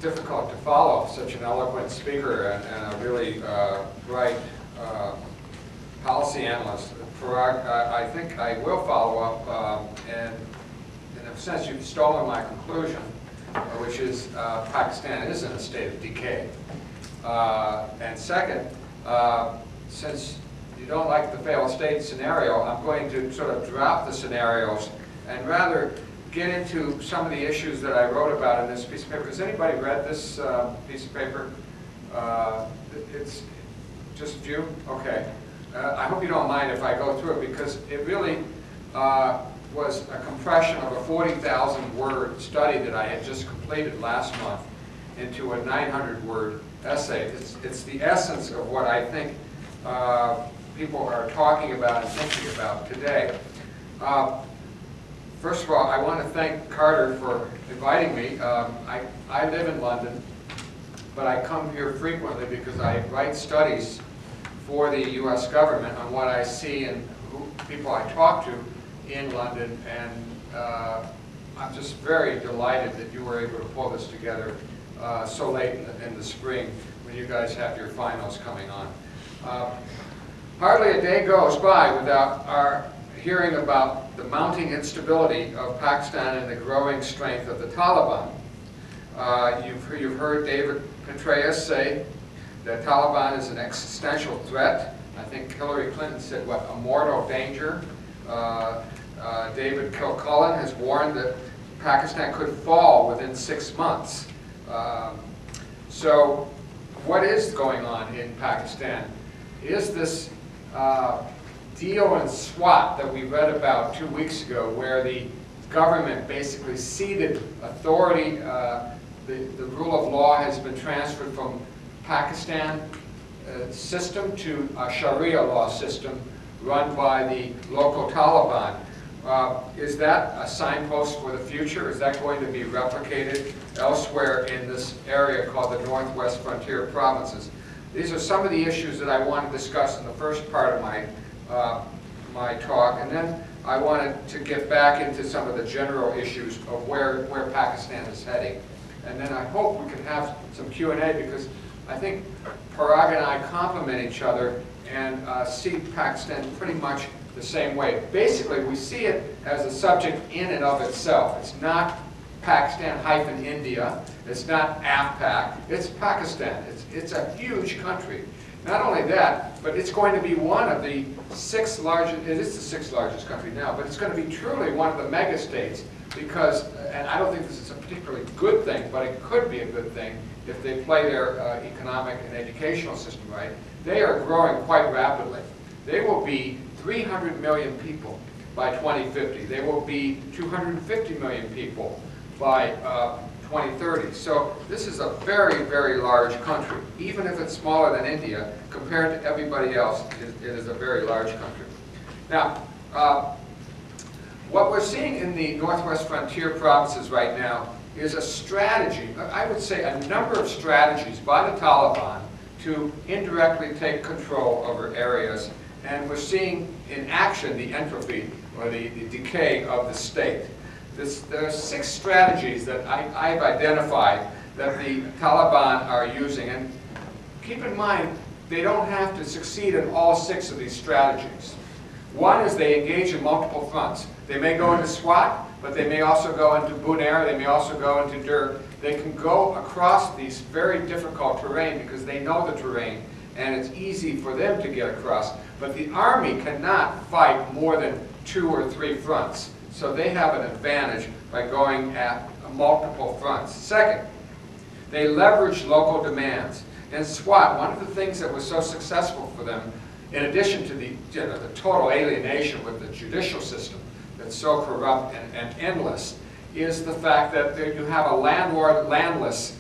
difficult to follow such an eloquent speaker and a really bright policy analyst. Parag, I think I will follow up, and in a sense you've stolen my conclusion, which is Pakistan is in a state of decay. And second, since you don't like the failed state scenario, I'm going to sort of drop the scenarios and rather get into some of the issues that I wrote about in this piece of paper. Has anybody read this piece of paper? It's just a few? Okay. I hope you don't mind if I go through it, because it really was a compression of a 40,000-word study that I had just completed last month into a 900-word essay. It's the essence of what I think people are talking about and thinking about today. First of all, I want to thank Carter for inviting me. I live in London, but I come here frequently because I write studies for the U.S. government on what I see and people I talk to in London, and I'm just very delighted that you were able to pull this together so late in the spring when you guys have your finals coming on. Hardly a day goes by without our hearing about the mounting instability of Pakistan and the growing strength of the Taliban. You've heard David Petraeus say that Taliban is an existential threat. I think Hillary Clinton said, what, a mortal danger? David Kilcullen has warned that Pakistan could fall within 6 months. So what is going on in Pakistan? Is this deal in SWAT that we read about 2 weeks ago, where the government basically ceded authority, the rule of law has been transferred from Pakistan system to a Sharia law system run by the local Taliban. Is that a signpost for the future? Is that going to be replicated elsewhere in this area called the Northwest Frontier Provinces? These are some of the issues that I want to discuss in the first part of my talk, and then I wanted to get back into some of the general issues of where Pakistan is heading. And then I hope we can have some Q&A, because I think Parag and I complement each other and see Pakistan pretty much the same way. Basically, we see it as a subject in and of itself. It's not Pakistan-India. It's not AFPAC. It's Pakistan. It's a huge country. Not only that, but it's going to be one of the 6 largest, it is the 6th largest country now, but it's going to be truly one of the mega states, because, and I don't think this is a particularly good thing, but it could be a good thing if they play their economic and educational system right. They are growing quite rapidly. They will be 300 million people by 2050. They will be 250 million people by 2030. So this is a very, very large country. Even if it's smaller than India, compared to everybody else, it is a very large country. Now, what we're seeing in the Northwest Frontier Provinces right now is a strategy, I would say a number of strategies by the Taliban to indirectly take control over areas. And we're seeing in action the entropy, or the decay of the state. There are 6 strategies that I've identified that the Taliban are using. And keep in mind, they don't have to succeed in all 6 of these strategies. One is they engage in multiple fronts. They may go into SWAT, but they may also go into Bunair, they may also go into Dirk. They can go across these very difficult terrain because they know the terrain, and it's easy for them to get across. But the army cannot fight more than 2 or 3 fronts. So they have an advantage by going at multiple fronts. Second, they leverage local demands. In SWAT, one of the things that was so successful for them, in addition to the total alienation with the judicial system that's so corrupt and endless, is the fact that you have a landlord-landless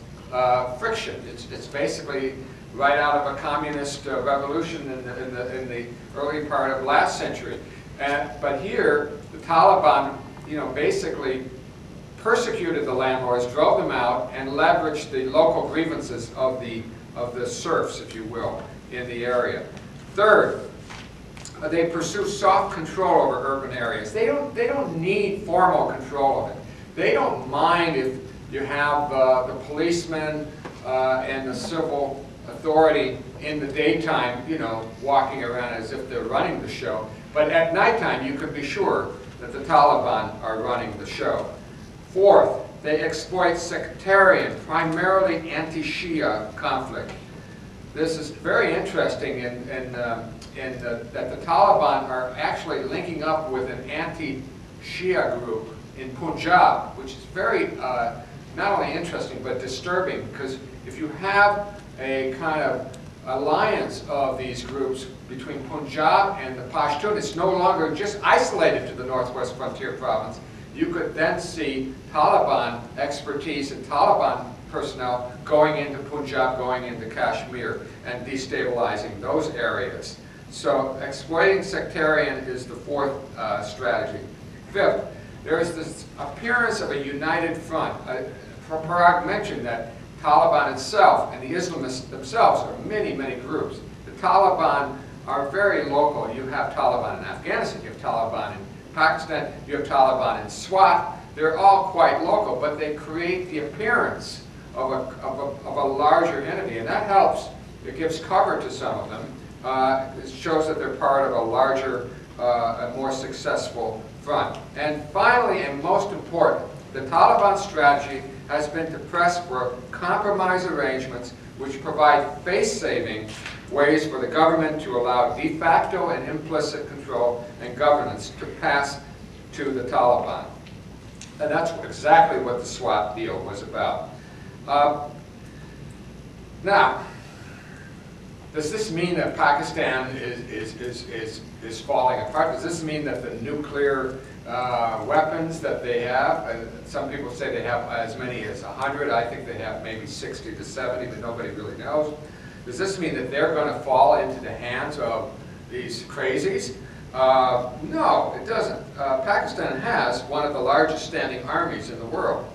friction. It's basically right out of a communist revolution in the early part of last century. But here, the Taliban, basically persecuted the landlords, drove them out, and leveraged the local grievances of the serfs, if you will, in the area. Third, they pursue soft control over urban areas. They don't need formal control of it. They don't mind if You have the policemen and the civil authority in the daytime, you know, walking around as if they're running the show. But at nighttime, you can be sure that the Taliban are running the show. Fourth, they exploit sectarian, primarily anti-Shia conflict. This is very interesting that the Taliban are actually linking up with an anti-Shia group in Punjab, which is very not only interesting but disturbing, because if you have a kind of alliance of these groups between Punjab and the Pashtun, it's no longer just isolated to the northwest frontier province. You could then see Taliban expertise and Taliban personnel going into Punjab, going into Kashmir, and destabilizing those areas. So exploiting sectarian is the fourth strategy. Fifth, there is this appearance of a united front. Parag mentioned that Taliban itself and the Islamists themselves are many, many groups. The Taliban are very local. You have Taliban in Afghanistan, you have Taliban in Pakistan, you have Taliban in Swat. They're all quite local, but they create the appearance of a larger entity, and that helps. It gives cover to some of them. It shows that they're part of a larger, a more successful front. And finally, and most important, the Taliban strategy has been to press for compromise arrangements which provide face-saving ways for the government to allow de facto and implicit control and governance to pass to the Taliban. And that's exactly what the SWAT deal was about. Now, does this mean that Pakistan is falling apart? Does this mean that the nuclear weapons that they have, some people say they have as many as 100, I think they have maybe 60 to 70, but nobody really knows. Does this mean that they're going to fall into the hands of these crazies? No, it doesn't. Pakistan has one of the largest standing armies in the world.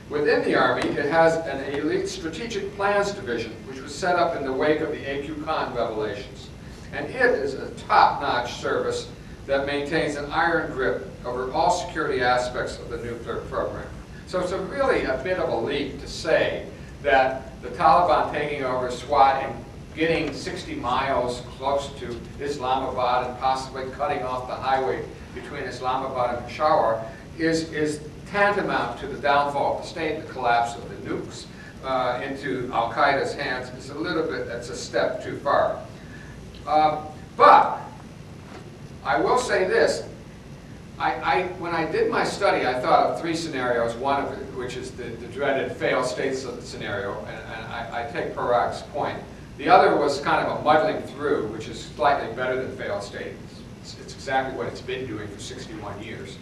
Within the Army, it has an elite strategic plans division, which was set up in the wake of the A.Q. Khan revelations. And it is a top-notch service that maintains an iron grip over all security aspects of the nuclear program. So it's really a bit of a leap to say that the Taliban taking over Swat and getting 60 miles close to Islamabad and possibly cutting off the highway between Islamabad and Peshawar is tantamount to the downfall of the state, the collapse of the nukes into Al-Qaeda's hands. It's a little bit, that's a step too far. But I will say this. When I did my study, I thought of three scenarios, one of it, which is the dreaded failed state scenario, and I take Parag's point. The other was kind of a muddling through, which is slightly better than failed state. It's exactly what it's been doing for 61 years.